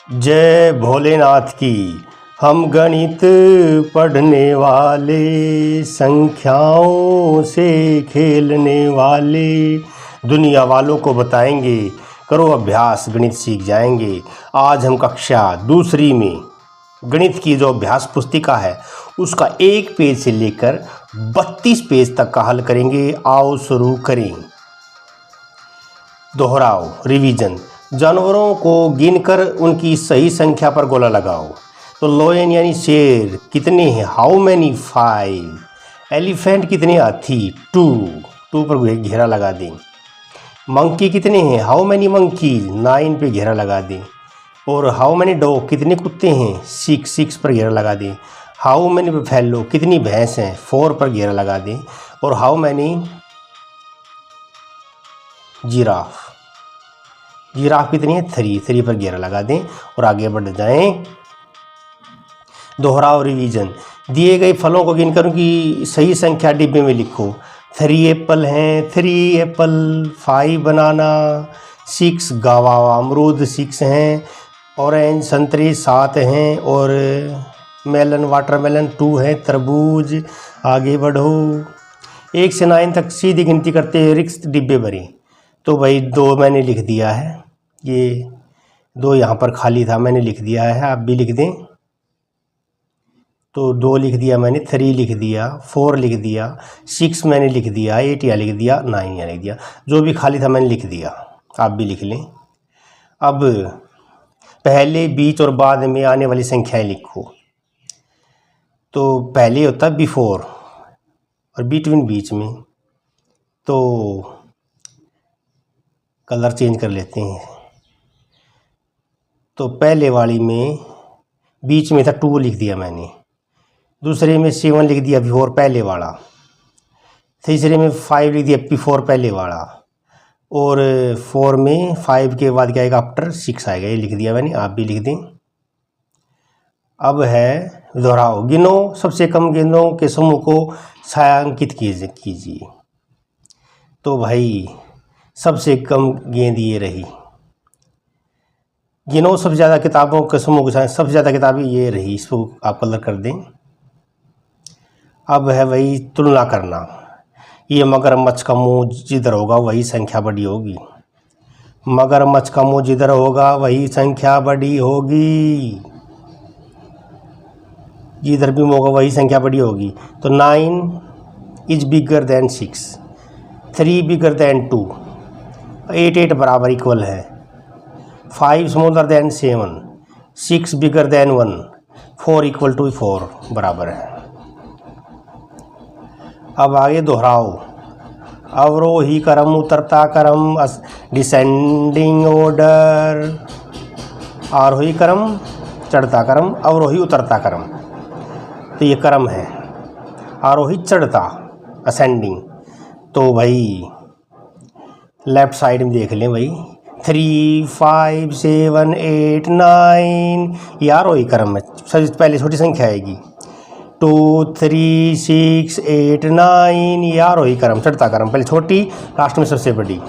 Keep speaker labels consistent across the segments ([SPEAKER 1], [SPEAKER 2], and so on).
[SPEAKER 1] जय भोलेनाथ की। हम गणित पढ़ने वाले, संख्याओं से खेलने वाले, दुनिया वालों को बताएंगे, करो अभ्यास गणित सीख जाएंगे। आज हम कक्षा दूसरी में गणित की जो अभ्यास पुस्तिका है उसका 1 पेज से लेकर 32 पेज तक का हल करेंगे। आओ शुरू करें। दोहराओ, रिवीजन। जानवरों को गिनकर उनकी सही संख्या पर गोला लगाओ। तो लायन यानी शेर कितने हैं? How many? 5। एलिफेंट कितने? हाथी 2 पर घेरा लगा दें। मंकी कितने हैं? How many monkey? 9 पे घेरा लगा दें। और हाउ मैनी डॉग कितने कुत्ते हैं? 6 पर घेरा लगा दें। हाउ मैनी बफेलो कितनी भैंस हैं? 4 पर घेरा लगा दें। और हाउ मैनी जिराफ कितनी है? 3 पर घेरा लगा दें और आगे बढ़ जाएं। दोहराओ, रिवीजन। दिए गए फलों को गिनकर उनकी सही संख्या डिब्बे में लिखो। 3 एप्पल हैं, 3 एप्पल। 5 बनाना, 6 गावा अमरूद 6 हैं। ऑरेंज संतरे 7 हैं। और मेलन वाटरमेलन 2 है। तरबूज। आगे बढ़ो। 1 से 9 तक सीधी गिनती करते हुए रिक्त डिब्बे भरें। तो भाई 2 मैंने लिख दिया है, ये 2 यहाँ पर खाली था, मैंने लिख दिया है, आप भी लिख दें। तो 2 लिख दिया मैंने, 3 लिख दिया, 4 लिख दिया, 6 मैंने लिख दिया, 8 यहाँ लिख दिया, 9 यहाँ लिख दिया। जो भी खाली था मैंने लिख दिया, आप भी लिख लें। अब पहले, बीच और बाद में आने वाली संख्याएं लिखो। तो पहले होता है बिफोर और बिटवीन बीच में। तो कलर चेंज कर लेते हैं। तो पहले वाली में बीच में था 2 लिख दिया मैंने। दूसरे में 7 लिख दिया बिफोर पहले वाला। तीसरे में 5 लिख दिया बिफोर पहले वाला। और 4 में 5 के बाद क्या आएगा? आफ्टर 6 आएगा, ये लिख दिया मैंने, आप भी लिख दें। अब है दोहराओ। गिनो, सबसे कम गेंदों के समूह को छायांकित कीजिए। तो भाई सबसे कम गेंद ये रही। गिनो सबसे ज़्यादा किताबों के समूह के साथ, सबसे ज़्यादा किताबें ये रही, इसको आप कलर कर दें। अब है वही तुलना करना। ये मगरमच्छ का मुंह जिधर होगा वही संख्या बड़ी होगी। मगरमच्छ का मुंह जिधर होगा वही संख्या बड़ी होगी। जिधर भी होगा वही संख्या बड़ी होगी। तो 9 is bigger than 6, 3 bigger than 2, 8 बराबर इक्वल है। 5 smaller than 7, 6 bigger than 1, 4 equal to 4 बराबर है। अब आगे दोहराओ। अवरोही क्रम, उतरता क्रम, डिसेंडिंग ऑर्डर। आरोही क्रम, चढ़ता क्रम, अवरोही उतरता क्रम। तो ये क्रम है, आरोही चढ़ता, असेंडिंग। तो भाई लेफ्ट साइड में देख लें भाई, 3, 5, 7, 8, 9, ये आरोही क्रम है। सबसे पहले छोटी संख्या आएगी। 2, 3, 6, 8, 9, ये आरोही क्रम, चढ़ता क्रम, पहले छोटी लास्ट में सबसे बड़ी।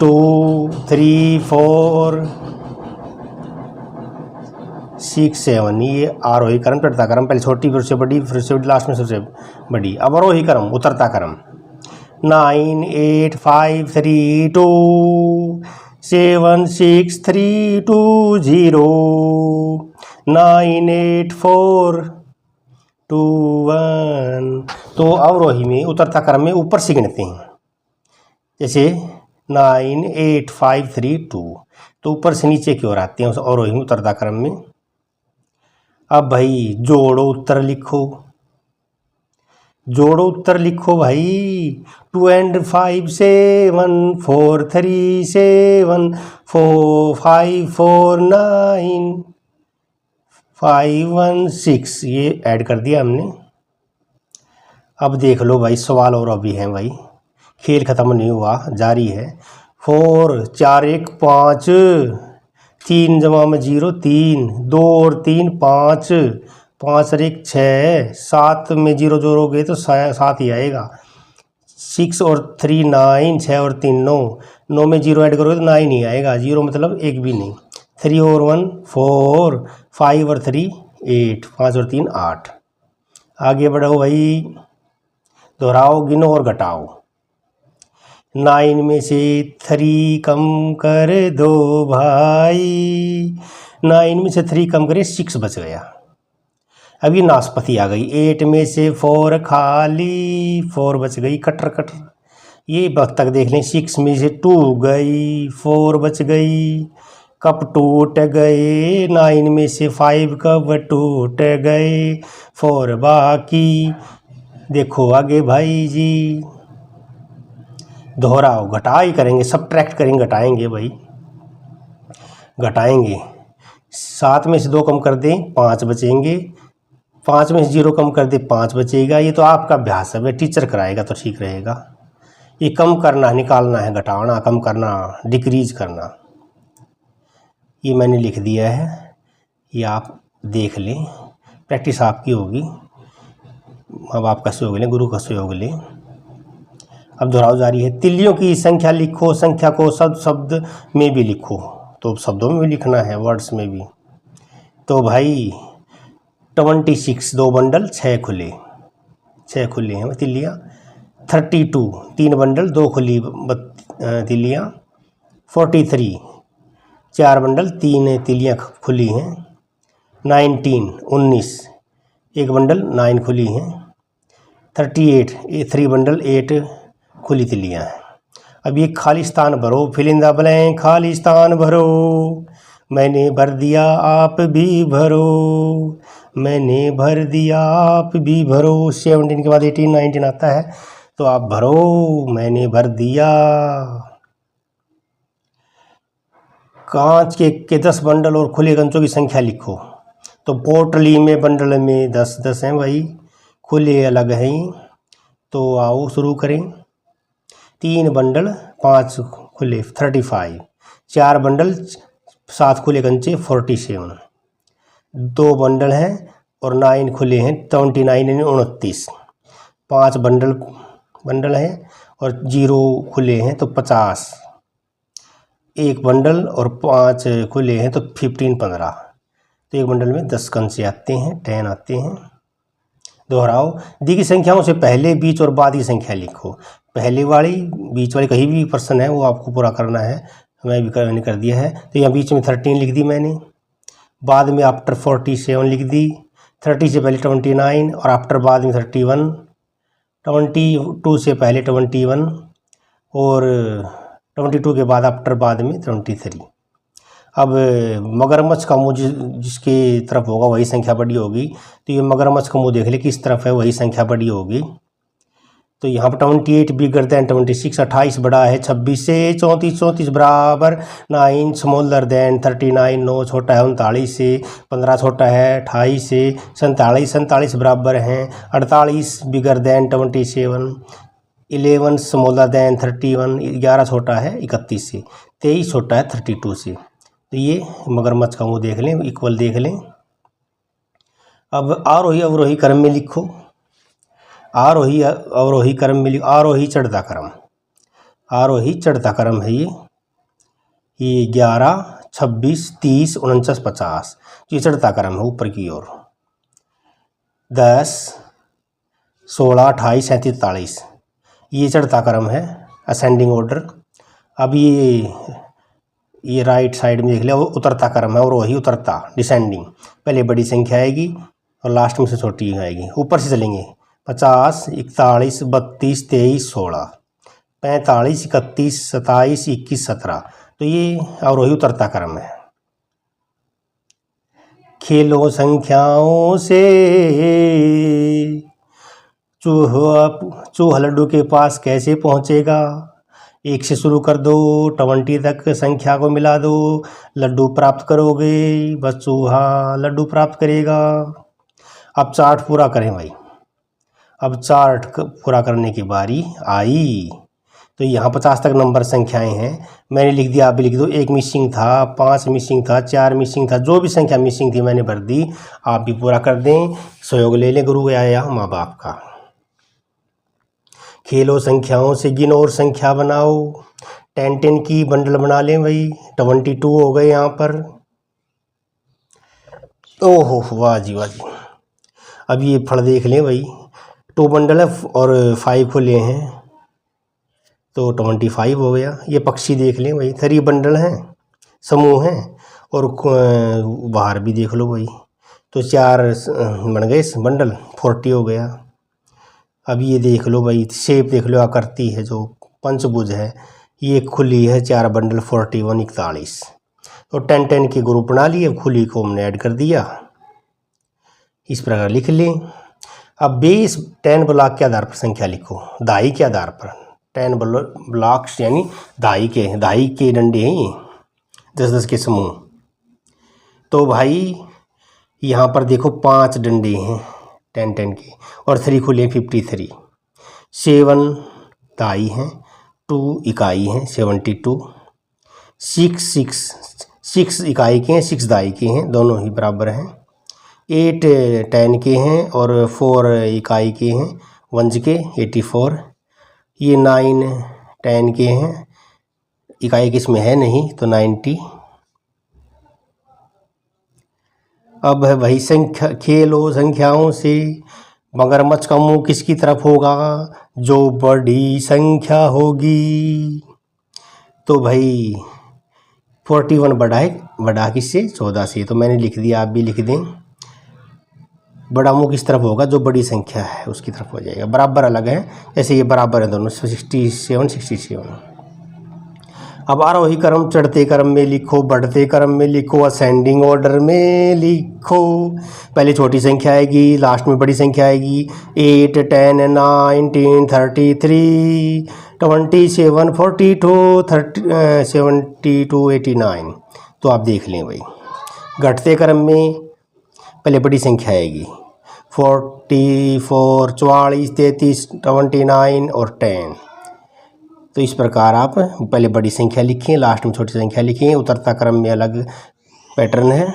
[SPEAKER 1] 2, 3, 4, 6, 7, ये आरोही क्रम, चढ़ता क्रम, पहले छोटी फिर से बड़ी, फिर से लास्ट में सबसे बड़ी। अब अवरोही क्रम, उतरता क्रम। 9, 8, 5, 3, 2, 7, 6, 3, 2, 0, 9, 8, 4, 2, 1। तो अवरोही में, उतरता क्रम में ऊपर से गिनते हैं। जैसे 9, 8, 5, 3, 2, तो ऊपर से नीचे की ओर आते हैं उस अवरोही में, उतरता क्रम में। अब भाई जोड़ो उत्तर लिखो। जोड़ो उत्तर लिखो भाई। 2 and 5 7, 4 3 7, 4 5 4 9, 5 1 6, ये ऐड कर दिया हमने। अब देख लो भाई, सवाल और अभी हैं भाई, खेल ख़त्म नहीं हुआ, जारी है। 4, 4 1 5, 3 जमा में 0 3, 2 और 3 5, 5 और 1 6, 7 में 0 जोड़ोगे तो 7 ही आएगा। 6 और 3 9, 6 और 3 9, 9 में 0 ऐड करोगे तो 9 ही आएगा। 0 मतलब एक भी नहीं। 3 और 1 4, 5 और 3 8, 5 और 3 8। आगे बढ़ो भाई, दोहराओ, गिनो और घटाओ। 9 में से 3 कम कर दो भाई, 9 में से 3 कम करे 6 बच गया। अभी नाशपाती आ गई। 8 में से 4 खाली, 4 बच गई कटर कटर। ये वक्त तक देख लें। 6 में से 2 गई, 4 बच गई, कप टूट गए। 9 में से 5 कप टूट गए, 4 बाकी। देखो आगे भाई जी, दोहराओ, घटाई करेंगे, सब्ट्रैक्ट करेंगे, घटाएंगे भाई, घटाएंगे। 7 में से 2 कम कर दें 5 बचेंगे, 5 में से 0 कम कर दे 5 बचेगा। ये तो आपका अभ्यास है, टीचर कराएगा तो ठीक रहेगा। ये कम करना, निकालना है, घटाना, कम करना, डिक्रीज करना। ये मैंने लिख दिया है, ये आप देख लें, प्रैक्टिस आपकी होगी। माँ बाप का सहयोग लें, गुरु का सहयोग लें। अब दोहराव जारी है। तिल्लियों की संख्या लिखो, संख्या को शब्द शब्द में भी लिखो। तो शब्दों में भी लिखना है, वर्ड्स में भी। तो भाई 26 2 बंडल 6 खुले, 6 खुले हैं तिल्लियाँ। 32 3 बंडल 2 खुली तिल्लियाँ। 43 4 बंडल 3 तिल्लियाँ खुली हैं। 19 1 बंडल 9 खुली हैं। 38 3 बंडल 8 खुली तिल्लियाँ हैं। अब ये खाली स्थान भरो, फिल इन द ब्लैंक, खाली स्थान भरो। मैंने भर दिया आप भी भरो, मैंने भर दिया आप भी भरो। 17 के बाद 18 19 आता है, तो आप भरो, मैंने भर दिया। कांच के 10 बंडल और खुले कंचों की संख्या लिखो। तो पोटली में बंडल में 10 10 हैं भाई, खुले अलग हैं। तो आओ शुरू करें। 3 बंडल 5 खुले 35, 4 बंडल 7 खुले कंचे 47, 2 बंडल हैं और 9 खुले हैं 29 यानी 29। 5 बंडल हैं और 0 खुले हैं तो 50। 1 बंडल और 5 खुले हैं तो 15 15। तो एक बंडल में 10 कंचे आते हैं, 10 आते हैं। दोहराओ, दी की संख्याओं से पहले, बीच और बाद की संख्या लिखो। पहले वाली, बीच वाली कहीं भी प्रश्न है वो आपको पूरा करना है। मैं भी मैंने कर दिया है। तो यहाँ बीच में 13 लिख दी मैंने, बाद में आफ्टर 47 लिख दी, 30 से पहले 29 और आफ्टर बाद में 31, 22 से पहले 21 और 22 के बाद आफ्टर बाद में 23। अब मगरमच्छ का मुँह जिसके तरफ होगा वही संख्या बड़ी होगी। तो ये मगरमच्छ का मुँह देख ले किस तरफ है, वही संख्या बड़ी होगी। तो यहाँ पर 28 बिगर दैन 26, 28 बड़ा है 26 से। 34 34 बराबर 9 स्मॉलर दैन 39, 9 छोटा है 39 से। 15 छोटा है 28 से। 47 47 बराबर हैं 48 बिगर दैन 27। 11 स्मॉलर दैन 31, 11 छोटा है 31 से। 23 छोटा है 32 से। तो ये मगरमच्छ का मुँह देख लें, इक्वल देख लें। अब आरोही अवरोही क्रम में लिखो। आरोही अवरोही क्रम में लिखो। आरोही चढ़ता क्रम, आरोही चढ़ता क्रम है ये 11 26 30 49 50। ये चढ़ता क्रम है ऊपर की ओर। 10 16 28 37 43 ये चढ़ता क्रम है, असेंडिंग ऑर्डर। अब ये राइट साइड में देख लिया, वो उतरता क्रम है और वही उतरता, डिसेंडिंग। पहले बड़ी संख्या आएगी और लास्ट में से छोटी आएगी। ऊपर से चलेंगे 50 41 32 23 16 45 31 27 21 17। तो ये और वही उतरता क्रम है। खेलो संख्याओं से, चूहा लड्डू के पास कैसे पहुंचेगा। 1 से शुरू कर दो, 20 तक संख्या को मिला दो, लड्डू प्राप्त करोगे। बस चूहा लड्डू प्राप्त करेगा। अब चार्ट पूरा करें भाई। अब चार्ट पूरा करने की बारी आई। तो यहाँ 50 तक नंबर संख्याएं हैं, मैंने लिख दिया, आप भी लिख दो। 1 मिसिंग था, 5 मिसिंग था, 4 मिसिंग था, जो भी संख्या मिसिंग थी मैंने भर दी। आप भी पूरा कर दें, सहयोग ले लें गुरु या माँ बाप का। खेलो संख्याओं से, गिनो और संख्या बनाओ। 10 10 की बंडल बना लें भाई। 22 हो गए यहाँ पर। ओहो वाह जी वाह जी। अब ये फल देख लें भाई, 2 बंडल है और 5 खुले हैं तो 25 हो गया। ये पक्षी देख लें भाई, 3 बंडल हैं, समूह हैं, और बाहर भी देख लो भाई, तो 4 बन गए बंडल, 40 हो गया। अब ये देख लो भाई, शेप देख लो, आकृति है जो पंचभुज है, ये खुली है 4 बंडल, 41 41। तो 10 के ग्रुप बना लिए, खुली को हमने ऐड कर दिया, इस प्रकार लिख लें। अब बेस 10 ब्लॉक के आधार पर संख्या लिखो, दाई के आधार पर 10 ब्लॉक्स यानी दाई के डंडे हैं ये, 10-10 के समूह। तो भाई यहाँ पर देखो 5 डंडे हैं 10 के और 3 खुले 53, 7 दाई हैं, 2 इकाई हैं 72, 6 इकाई के हैं, 6 दाई के हैं, दोनों ही बराबर हैं, 8 10 के हैं और 4 इकाई के हैं, 1 के 84, ये 9 10 के हैं, इकाई किसमें है नहीं तो 90। अब है वही संख्या, खेलो संख्याओं से, मगरमच्छ का मुंह किसकी तरफ होगा, जो बड़ी संख्या होगी। तो भाई 41 बड़ा किससे, 14 से, तो मैंने लिख दिया, आप भी लिख दें। बड़ा मुंह किस तरफ होगा, जो बड़ी संख्या है उसकी तरफ हो जाएगा। बराबर अलग है, जैसे ये बराबर है दोनों, 67। अब आरोही क्रम चढ़ते क्रम में लिखो, बढ़ते क्रम में लिखो, असेंडिंग ऑर्डर में लिखो। पहले छोटी संख्या आएगी, लास्ट में बड़ी संख्या आएगी। 8 10 19 33 27 42 72 89। तो आप देख लें भाई, घटते क्रम में पहले बड़ी संख्या आएगी, 44 44 33 29 और 10। तो इस प्रकार आप पहले बड़ी संख्या लिखें, लास्ट में छोटी संख्या लिखें। उतरता क्रम में अलग पैटर्न है।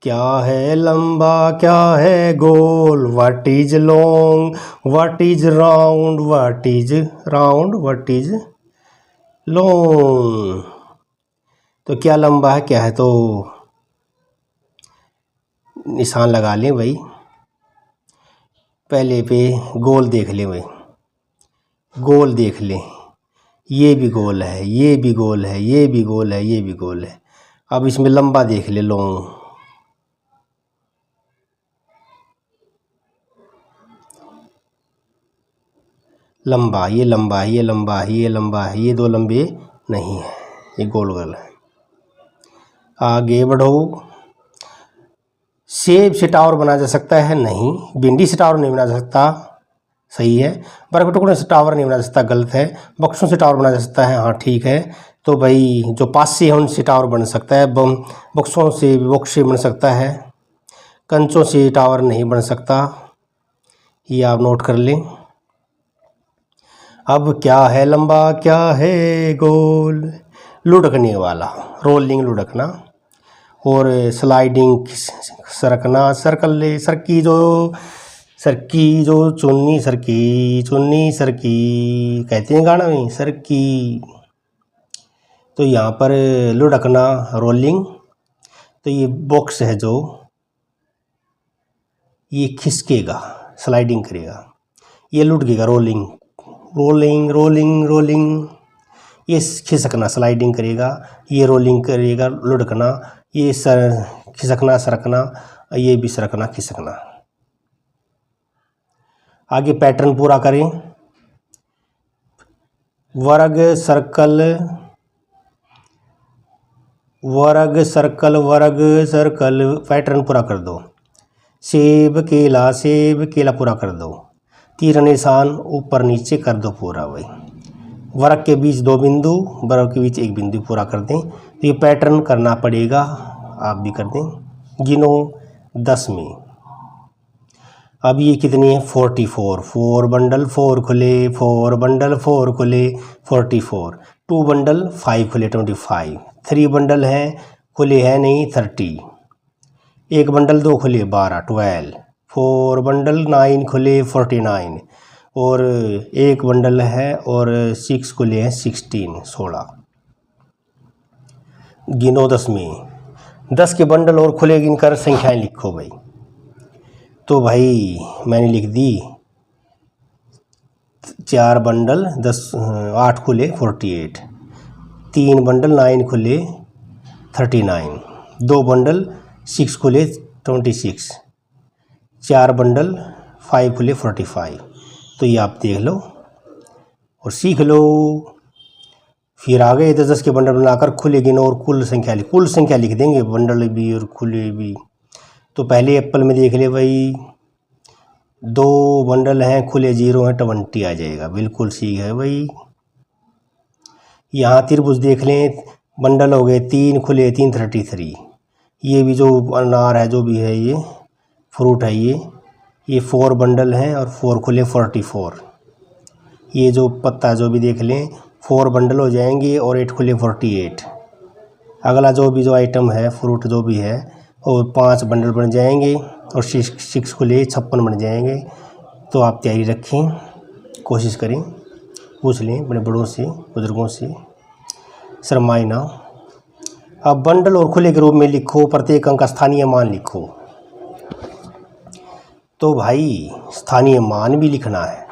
[SPEAKER 1] क्या है लंबा, क्या है गोल, what is long, what is round, what is round, what is long. तो क्या लंबा है, क्या है, तो निशान लगा लें भाई। पहले पे गोल देख लें भाई, गोल देख लें, ये भी गोल है, ये भी गोल है, ये भी गोल है, ये भी गोल है। अब इसमें लंबा देख ले, लॉन्ग, लंबा, ये लंबा है, ये लंबा है, ये लंबा है, ये 2 लंबे नहीं है, ये गोल गोल है। आगे बढ़ो। सेब से टावर बनाया जा सकता है, नहीं। भिंडी से टावर नहीं बना जा सकता, सही है। बर्फ के टुकड़े से टावर नहीं बना जा सकता, गलत है। बक्सों से टावर बना जा सकता है, हाँ ठीक है। तो भाई जो पासे हैं उनसे टावर बन सकता है, बक्सों से बॉक्स से बन सकता है, कंचों से टावर नहीं बन सकता, ये आप नोट कर लें। अब क्या है लंबा, क्या है गोल, लुढ़कने वाला, रोलिंग लुढ़कना, और स्लाइडिंग सरकना, सर्कल सरकी जो चुन्नी सरकी कहते हैं गाना में, सरकी। तो यहाँ पर लुढ़कना, रोलिंग। तो ये बॉक्स है जो ये खिसकेगा, स्लाइडिंग करेगा, ये लुढ़केगा, रोलिंग रोलिंग रोलिंग रोलिंग। ये खिसकना, स्लाइडिंग करेगा, ये रोलिंग करेगा, लुढ़कना, ये खिसकना सरकना, ये भी सरकना खिसकना। आगे पैटर्न पूरा करें। वर्ग सर्कल, वर्ग सर्कल, वर्ग सर्कल, पैटर्न पूरा कर दो। सेब केला पूरा कर दो। तीर निशान ऊपर नीचे कर दो पूरा भाई। वर्ग के बीच 2 बिंदु, वर्ग के बीच 1 बिंदु पूरा कर दें। तो ये पैटर्न करना पड़ेगा, आप भी कर दें। गिनो 10 में। अब ये कितनी है, 44, 4 बंडल 4 खुले, 4 बंडल 4 खुले 44, 2 बंडल 5 खुले 25, 3 बंडल हैं खुले हैं नहीं 30, 1 बंडल 2 खुले 12 12, 4 बंडल 9 खुले 49, और 1 बंडल है और 6 खुले हैं 16 16। गिनो 10 में। 10 के बंडल और खुले गिनकर संख्याएं लिखो भाई। तो भाई मैंने लिख दी 4 बंडल 10 8 खुले 48, 3 बंडल 9 खुले 39, 2 बंडल 6 खुले 26, 4 बंडल 5 खुले 45। तो ये आप देख लो और सीख लो। फिर आगे 10 के बंडल बनाकर खुले गिनो और कुल संख्या लिख देंगे, बंडल भी और खुले भी। तो पहले एप्पल में देख ले भाई, 2 बंडल हैं खुले 0 हैं 20 आ जाएगा, बिल्कुल ठीक है भाई। यहाँ त्रिभुज देख लें, बंडल हो गए 3 खुले 3 33। ये भी जो अनार है जो भी है ये फ्रूट है ये 4 बंडल हैं और 4 खुले 44। ये जो पत्ता जो भी देख लें 4 बंडल हो जाएंगे और 8 खुले 48। अगला जो आइटम है फ्रूट जो भी है और 5 बंडल बन जाएंगे और 6 खुले 56 बन जाएंगे। तो आप तैयारी रखें, कोशिश करें, पूछ लें बड़े बड़ों से बुजुर्गों से, शर्माए ना। अब बंडल और खुले के रूप में लिखो, प्रत्येक अंक का स्थानीय मान लिखो। तो भाई स्थानीय मान भी लिखना है।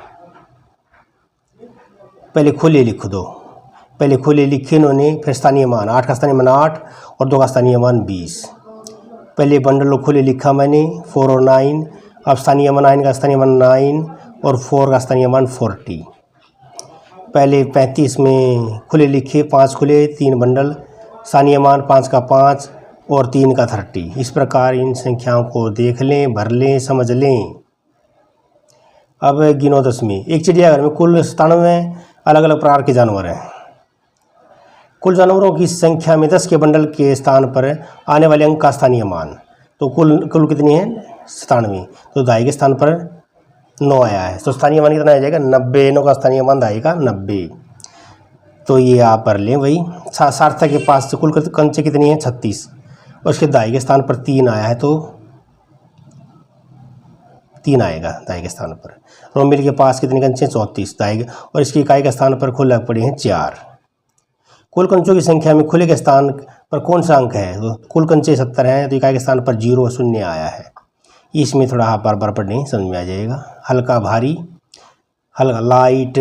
[SPEAKER 1] पहले खुले लिख दो, पहले खुले लिखे इन्होंने, फिर स्थानीय मान 8 का स्थानीय मान 8 और 2 का स्थानीय मान 20। पहले बंडल और खुले लिखा मैंने 4 और 9। अब स्थानीय मान 9 का स्थानीय मान 9 और 4 का स्थानीय मान 40। पहले 35 में खुले लिखे, 5 खुले 3 बंडल, स्थानीय मान 5 का 5 और 3 का 30। इस प्रकार इन संख्याओं को देख लें, भर लें, समझ लें। अब गिनो 10 में। एक चिड़ियाघर में कुल 97 अलग अलग प्रकार के जानवर हैं। कुल जानवरों की संख्या में 10 के बंडल के स्थान पर आने वाले अंक का स्थानीय मान। तो कुल कितनी है 97, तो दाई के स्थान पर 9 आया है, तो स्थानीय मान कितना आ जाएगा 90। 9 का स्थानीय मान दाई का 90। तो ये आप भर लें भाई। सार्थक के पास कुल कंचे कितनी है 36 और उसके दाई के स्थान पर 3 आया है, तो 3 आएगा दाई के स्थान पर। रोमिल के पास कितने कंचे 34 दाई, और इसकी इकाई के स्थान पर खुले पड़े हैं 4। कुल कंचों की संख्या में खुले के स्थान पर कौन सा अंक है, तो कुल कंचे 70 हैं, तो इकाई के स्थान पर 0 और 0 आया है। इसमें थोड़ा आप बार बार पढ़ें, समझ में आ जाएगा। हल्का भारी, हल्का लाइट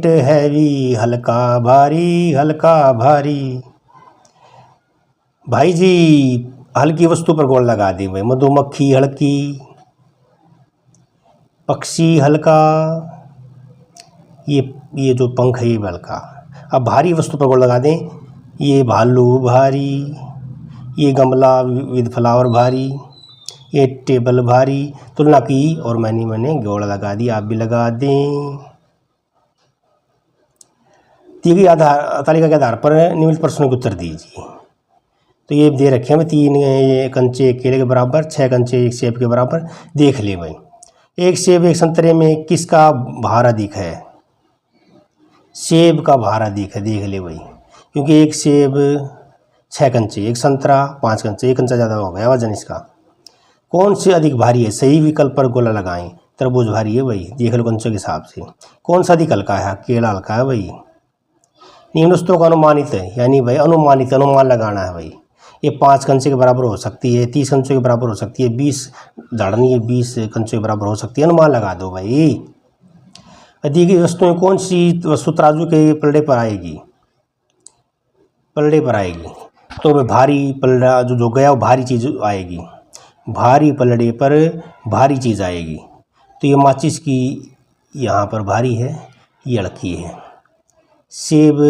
[SPEAKER 1] हैवी, हल्का भारी। भाई जी हल्की वस्तु पर गोल लगा दी भाई। मधुमक्खी हल्की, पक्षी हल्का, ये जो पंख है ये हल्का। अब भारी वस्तु पर गोल लगा दें, ये भालू भारी, ये गमला विद फ्लावर भारी, ये टेबल भारी। तुलना की और मैंने गोल लगा दी, आप भी लगा दें। दी गई तालिका के आधार पर निम्नलिखित प्रश्नों के उत्तर दीजिए। तो ये दे रखे हैं 3 कंचे एक केले के बराबर, 6 कंचे एक सेब के बराबर। देख ले भाई, एक सेब एक संतरे में किसका भार अधिक है? सेब का भार अधिक है, देख ले भाई, क्योंकि एक सेब 6 कंचे, एक संतरा 5 कंचे, एक कंचा ज़्यादा हो गया वजन इसका। कौन से अधिक भारी है? सही विकल्प पर गोला लगाएं। तरबूज भारी है भाई, देख लो कंचों के हिसाब से। कौन सा अधिक हल्का है? केला हल्का है भाई। निम्नस्तों का अनुमानित है, यानी भाई अनुमान लगाना है भाई। ये 5 कंचे के बराबर हो सकती है, 30 कंचों के बराबर हो सकती है, 20 झाड़नी है 20 कंचों के बराबर हो सकती है। अनुमान लगा दो भाई। दी गई वस्तुएं कौन सी वस्तु तराजू के पलड़े पर आएगी? तो भाई भारी पलड़ा जो गया वो भारी चीज़ आएगी, भारी पलड़े पर भारी चीज़ आएगी। तो ये माचिस की यहाँ पर भारी है, ये हल्की है। सेब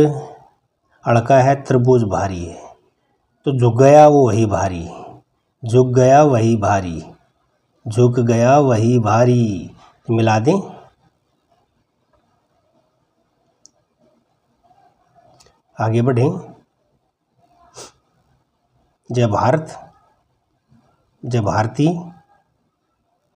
[SPEAKER 1] हल्का है, तरबूज भारी है। तो झुक गया वो वही भारी, झुक गया वही भारी। मिला दें। आगे बढ़ें। जय भारत, जय भारती।